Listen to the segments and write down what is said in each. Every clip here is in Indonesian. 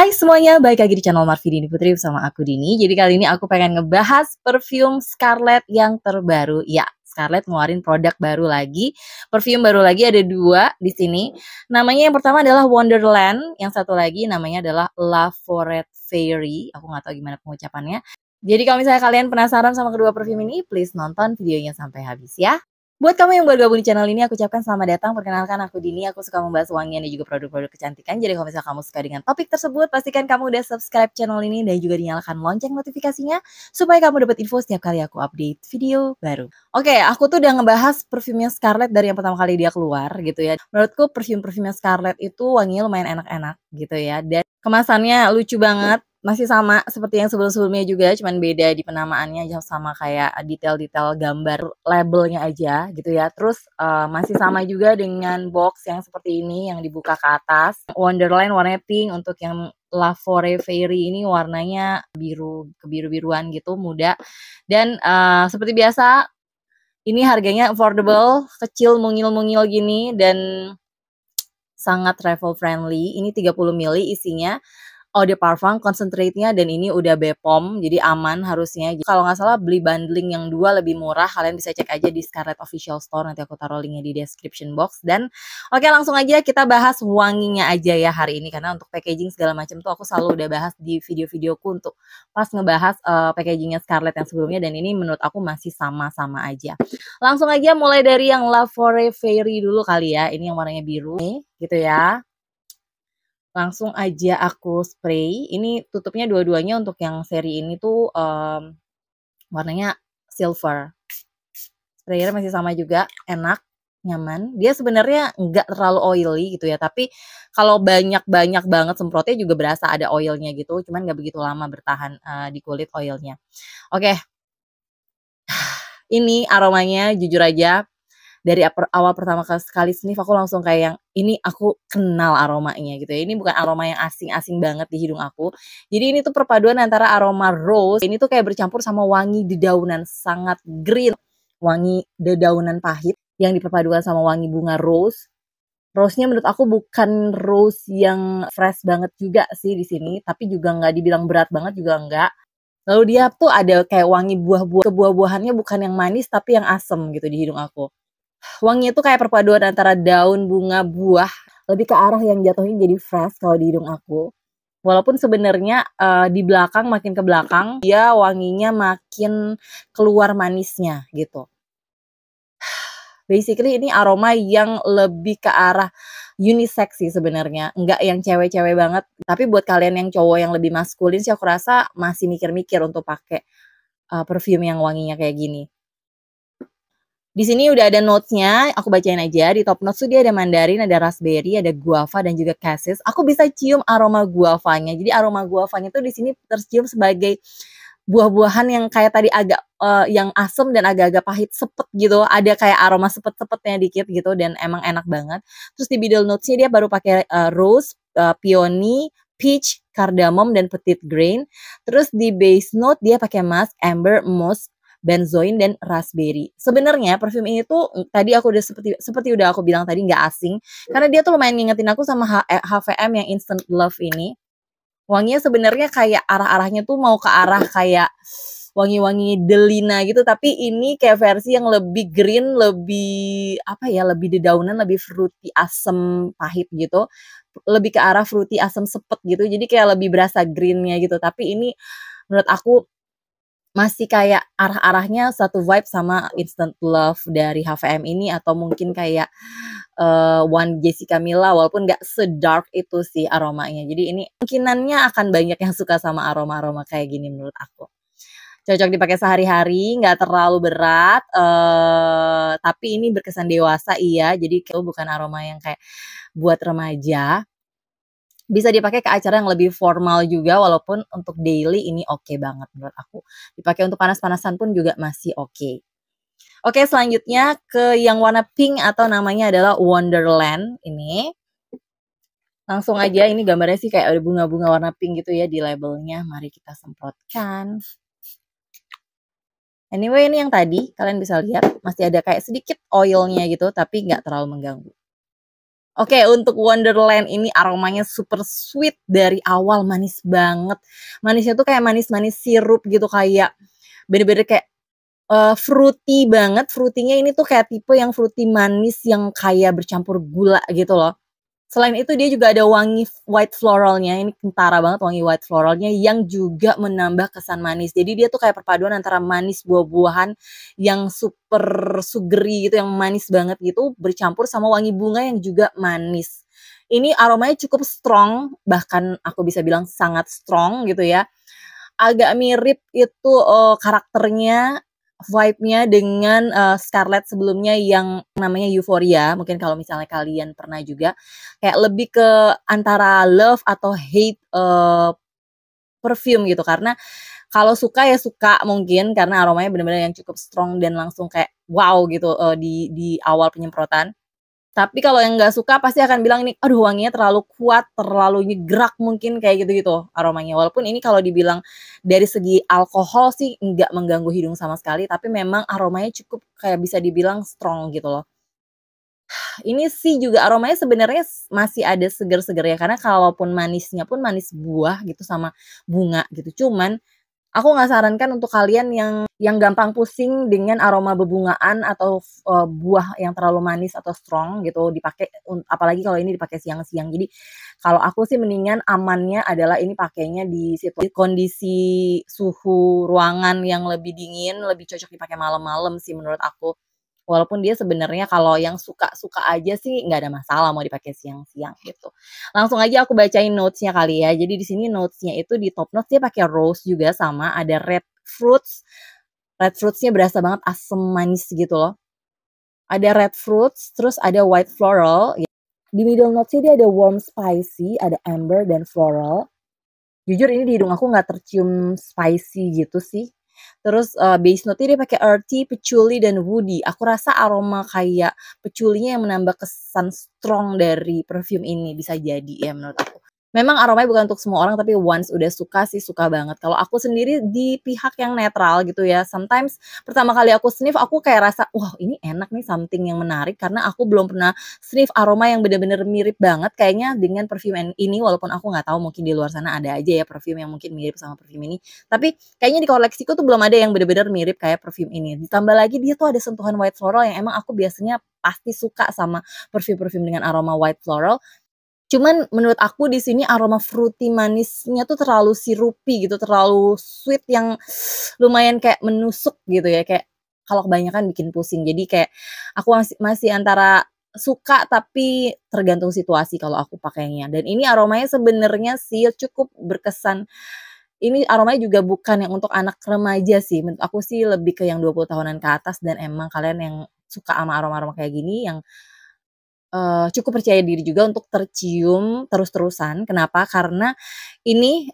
Hai semuanya, balik lagi di channel Marvi Dini Putri bersama aku Dini. Jadi kali ini aku pengen ngebahas perfume Scarlett yang terbaru. Ya, Scarlett ngeluarin produk baru lagi, perfume baru lagi ada 2 di sini. Namanya yang pertama adalah Wonderland, yang satu lagi namanya adalah La Forêt Fairy. Aku nggak tahu gimana pengucapannya. Jadi kalau misalnya kalian penasaran sama kedua perfume ini, please nonton videonya sampai habis ya. Buat kamu yang baru gabung di channel ini, aku ucapkan selamat datang. Perkenalkan aku Dini, aku suka membahas wangian dan juga produk-produk kecantikan. Jadi kalau misalnya kamu suka dengan topik tersebut, pastikan kamu udah subscribe channel ini dan juga dinyalakan lonceng notifikasinya supaya kamu dapat info setiap kali aku update video baru. Oke, aku tuh udah ngebahas perfumnya Scarlett dari yang pertama kali dia keluar gitu ya. Menurutku perfumnya Scarlett itu wanginya lumayan enak-enak gitu ya. Dan kemasannya lucu banget. Masih sama seperti yang sebelum-sebelumnya juga, cuman beda di penamaannya aja sama kayak detail-detail gambar labelnya aja gitu ya. Terus masih sama juga dengan box yang seperti ini yang dibuka ke atas. Wonderland warnanya pink, untuk yang La Forêt Fairy ini warnanya biru, kebiru-biruan gitu, muda. Dan seperti biasa ini harganya affordable, kecil mungil-mungil gini dan sangat travel friendly. Ini 30 ml isinya. Eau de parfum concentrate-nya dan ini udah BPOM, jadi aman harusnya. Kalau nggak salah beli bundling yang 2 lebih murah, kalian bisa cek aja di Scarlett Official Store, nanti aku taruh linknya di description box. Dan oke, langsung aja kita bahas wanginya aja ya hari ini, karena untuk packaging segala macam tuh aku selalu udah bahas di video-videoku untuk pas ngebahas packagingnya Scarlett yang sebelumnya, dan ini menurut aku masih sama-sama aja. Langsung aja mulai dari yang La Forêt Fairy dulu kali ya, ini yang warnanya biru nih, gitu ya. Langsung aja aku spray. Ini tutupnya dua-duanya untuk yang seri ini tuh warnanya silver. Sprayernya masih sama juga, enak, nyaman. Dia sebenarnya nggak terlalu oily gitu ya, tapi kalau banyak-banyak banget semprotnya juga berasa ada oilnya gitu, cuman nggak begitu lama bertahan di kulit oilnya. Oke, ini aromanya jujur aja dari awal pertama kali sniff aku langsung kayak yang ini aku kenal aromanya gitu ya. Ini bukan aroma yang asing-asing banget di hidung aku. Jadi ini tuh perpaduan antara aroma rose, ini tuh kayak bercampur sama wangi dedaunan sangat green, wangi dedaunan pahit yang diperpadukan sama wangi bunga rose. Rose-nya menurut aku bukan rose yang fresh banget juga sih di sini, tapi juga nggak dibilang berat banget juga enggak. Lalu dia tuh ada kayak wangi buah-buahannya bukan yang manis tapi yang asem gitu di hidung aku. Wanginya tuh kayak perpaduan antara daun, bunga, buah, lebih ke arah yang jatuhnya jadi fresh kalau di hidung aku. Walaupun sebenarnya di belakang, makin ke belakang dia wanginya makin keluar manisnya gitu. Basically ini aroma yang lebih ke arah unisex sih sebenarnya, enggak yang cewek-cewek banget. Tapi buat kalian yang cowok yang lebih maskulin sih aku rasa masih mikir-mikir untuk pakai perfume yang wanginya kayak gini. Di sini udah ada notes-nya, aku bacain aja. Di top notes tuh dia ada mandarin, ada raspberry, ada guava dan juga cassis. Aku bisa cium aroma guavanya. Jadi aroma guavanya tuh di sini tercium sebagai buah-buahan yang kayak tadi agak yang asem dan agak-agak pahit sepet gitu. Ada kayak aroma sepet-sepetnya dikit gitu dan emang enak banget. Terus di middle notes-nya dia baru pakai rose, peony, peach, cardamom dan petite grain. Terus di base note dia pakai musk, amber, moss, benzoin dan raspberry. Sebenarnya perfume ini tuh tadi aku udah seperti udah aku bilang tadi nggak asing karena dia tuh lumayan ngingetin aku sama HVM yang Instant Love ini. Wanginya sebenarnya kayak arah-arahnya tuh mau ke arah kayak wangi-wangi delina gitu, tapi ini kayak versi yang lebih green, lebih apa ya, lebih dedaunan, lebih fruity, asem, pahit gitu. Lebih ke arah fruity, asem, sepet gitu. Jadi kayak lebih berasa greennya gitu. Tapi ini menurut aku masih kayak arah-arahnya satu vibe sama Instant Love dari HVM ini atau mungkin kayak One Jessica Mila walaupun nggak sedark itu sih aromanya. Jadi ini kemungkinannya akan banyak yang suka sama aroma-aroma kayak gini menurut aku. Cocok dipakai sehari-hari, nggak terlalu berat, tapi ini berkesan dewasa iya, jadi itu bukan aroma yang kayak buat remaja. Bisa dipakai ke acara yang lebih formal juga walaupun untuk daily ini oke banget menurut aku. Dipakai untuk panas-panasan pun juga masih oke. Oke, selanjutnya ke yang warna pink atau namanya adalah Wonderland ini. Langsung aja ini gambarnya sih kayak ada bunga-bunga warna pink gitu ya di labelnya. Mari kita semprotkan. Anyway, ini yang tadi kalian bisa lihat masih ada kayak sedikit oilnya gitu tapi nggak terlalu mengganggu. Oke, untuk Wonderland ini aromanya super sweet dari awal, manis banget. Manisnya tuh kayak manis-manis sirup gitu, kayak bener-bener kayak, fruity banget. Fruity-nya ini tuh kayak tipe yang fruity manis yang kayak bercampur gula gitu loh. Selain itu dia juga ada wangi white floral-nya, ini kentara banget wangi white floral-nya yang juga menambah kesan manis. Jadi dia tuh kayak perpaduan antara manis buah-buahan yang super sugary gitu, yang manis banget gitu, bercampur sama wangi bunga yang juga manis. Ini aromanya cukup strong, bahkan aku bisa bilang sangat strong gitu ya. Agak mirip itu, karakternya, vibe-nya dengan, Scarlett sebelumnya yang namanya Euphoria, mungkin kalau misalnya kalian pernah juga, kayak lebih ke antara love atau hate, perfume gitu. Karena kalau suka ya suka mungkin karena aromanya bener-bener yang cukup strong dan langsung kayak wow gitu, di awal penyemprotan. Tapi kalau yang nggak suka pasti akan bilang ini, "Aduh wanginya terlalu kuat, terlalu nyegrak," mungkin kayak gitu-gitu aromanya. Walaupun ini kalau dibilang dari segi alkohol sih nggak mengganggu hidung sama sekali, tapi memang aromanya cukup kayak bisa dibilang strong gitu loh. Ini sih juga aromanya sebenarnya masih ada seger-segernya, karena kalaupun manisnya pun manis buah gitu sama bunga gitu. Cuman aku nggak sarankan untuk kalian yang gampang pusing dengan aroma bebungaan atau buah yang terlalu manis atau strong gitu dipakai apalagi kalau ini dipakai siang-siang. Jadi kalau aku sih mendingan amannya adalah ini pakainya di kondisi suhu ruangan yang lebih dingin, lebih cocok dipakai malam-malam sih menurut aku. Walaupun dia sebenarnya kalau yang suka-suka aja sih nggak ada masalah mau dipakai siang-siang gitu. Langsung aja aku bacain notes-nya kali ya. Jadi di sini notes-nya itu di top notes dia pakai rose juga sama ada red fruits. Red fruits-nya berasa banget asem manis gitu loh. Ada red fruits, terus ada white floral. Di middle notes-nya dia ada warm spicy, ada amber dan floral. Jujur ini di hidung aku nggak tercium spicy gitu sih. Terus, base note-nya dia pakai earthy, patchouli, dan woody. Aku rasa aroma kayak patchoulinya yang menambah kesan strong dari perfume ini, bisa jadi ya menurut aku. Memang aromanya bukan untuk semua orang, tapi once udah suka sih suka banget. Kalau aku sendiri di pihak yang netral gitu ya, sometimes pertama kali aku sniff aku kayak rasa, "Wah ini enak nih, something yang menarik," karena aku belum pernah sniff aroma yang bener-bener mirip banget kayaknya dengan perfume ini, walaupun aku nggak tahu mungkin di luar sana ada aja ya perfume yang mungkin mirip sama perfume ini. Tapi kayaknya di koleksiku tuh belum ada yang bener-bener mirip kayak perfume ini. Ditambah lagi dia tuh ada sentuhan white floral yang emang aku biasanya pasti suka sama perfume-perfume dengan aroma white floral. Cuman menurut aku di sini aroma fruity manisnya tuh terlalu sirupi gitu, terlalu sweet yang lumayan kayak menusuk gitu ya, kayak kalau kebanyakan bikin pusing. Jadi kayak aku masih masih antara suka tapi tergantung situasi kalau aku pakainya. Dan ini aromanya sebenarnya sih cukup berkesan. Ini aromanya juga bukan yang untuk anak remaja sih, menurut aku sih lebih ke yang 20 tahunan ke atas dan emang kalian yang suka sama aroma-aroma kayak gini yang cukup percaya diri juga untuk tercium terus-terusan. Kenapa? Karena ini,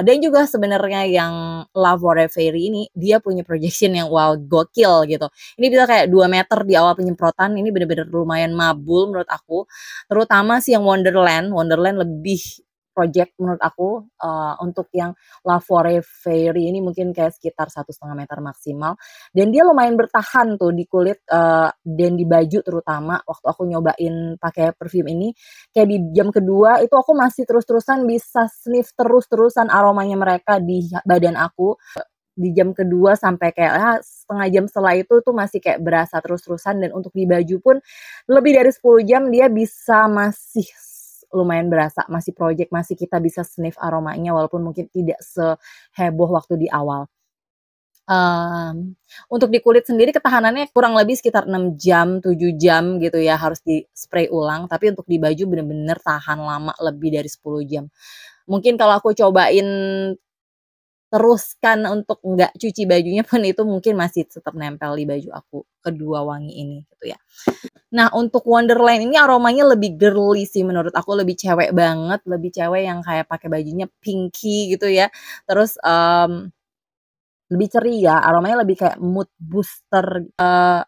dan juga sebenarnya yang Love Forever Fairy ini, dia punya projection yang wow, gokil gitu. Ini bisa kayak 2 meter di awal penyemprotan, ini bener-bener lumayan mabul menurut aku. Terutama sih yang Wonderland, Wonderland lebih project menurut aku, untuk yang Love Forever Fairy ini mungkin kayak sekitar 1,5 meter maksimal. Dan dia lumayan bertahan tuh di kulit, dan di baju terutama waktu aku nyobain pakai perfume ini, kayak di jam kedua itu aku masih terus-terusan bisa sniff terus-terusan aromanya mereka di badan aku. Di jam kedua sampai kayak ya setengah jam setelah itu tuh masih kayak berasa terus-terusan dan untuk di baju pun lebih dari 10 jam dia bisa masih lumayan berasa, masih project, masih kita bisa sniff aromanya walaupun mungkin tidak seheboh waktu di awal. Untuk di kulit sendiri ketahanannya kurang lebih sekitar 6 jam, 7 jam gitu ya, harus di-spray ulang, tapi untuk di baju bener-bener tahan lama lebih dari 10 jam. Mungkin kalau aku cobain teruskan untuk nggak cuci bajunya pun itu mungkin masih tetap nempel di baju aku, kedua wangi ini gitu ya. Nah untuk Wonderland ini aromanya lebih girly sih menurut aku, lebih cewek banget, lebih cewek yang kayak pakai bajunya pinky gitu ya. Terus, lebih ceria, aromanya lebih kayak mood booster,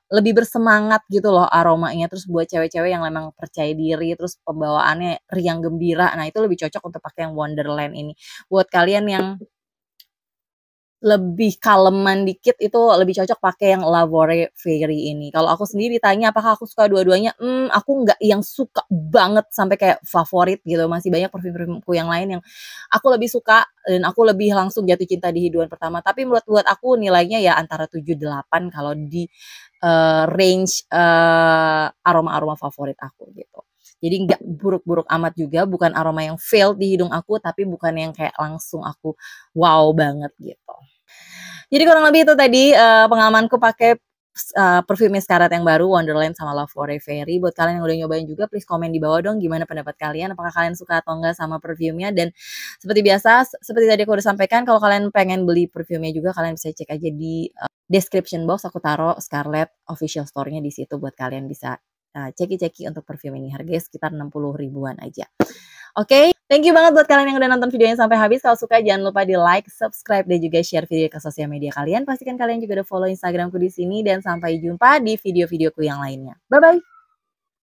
lebih bersemangat gitu loh aromanya. Terus buat cewek-cewek yang memang percaya diri, terus pembawaannya riang gembira, nah itu lebih cocok untuk pakai yang Wonderland ini. Buat kalian yang lebih kaleman dikit itu lebih cocok pakai yang Lavore Fairy ini. Kalau aku sendiri ditanya apakah aku suka dua-duanya, aku nggak yang suka banget sampai kayak favorit gitu, masih banyak parfum-parfumku yang lain yang aku lebih suka dan aku lebih langsung jatuh cinta di hidupan pertama. Tapi buat aku nilainya ya antara 7, 8 kalau di, range, aroma-aroma favorit aku gitu. Jadi nggak buruk-buruk amat juga, bukan aroma yang fail di hidung aku, tapi bukan yang kayak langsung aku wow banget gitu. Jadi kurang lebih itu tadi, pengalamanku pakai perfume Scarlett yang baru Wonderland sama Lavore Fairy. Buat kalian yang udah nyobain juga please komen di bawah dong gimana pendapat kalian, apakah kalian suka atau enggak sama perfumenya. Dan seperti biasa, seperti tadi aku udah sampaikan, kalau kalian pengen beli perfumenya juga kalian bisa cek aja di, description box, aku taruh Scarlett official store-nya di situ buat kalian bisa, ceki-ceki untuk perfume ini. Harganya sekitar 60 ribuan aja. Oke, thank you banget buat kalian yang udah nonton videonya sampai habis. Kalau suka jangan lupa di like, subscribe, dan juga share video ke sosial media kalian. Pastikan kalian juga udah follow Instagramku di sini dan sampai jumpa di video-videoku yang lainnya. Bye bye.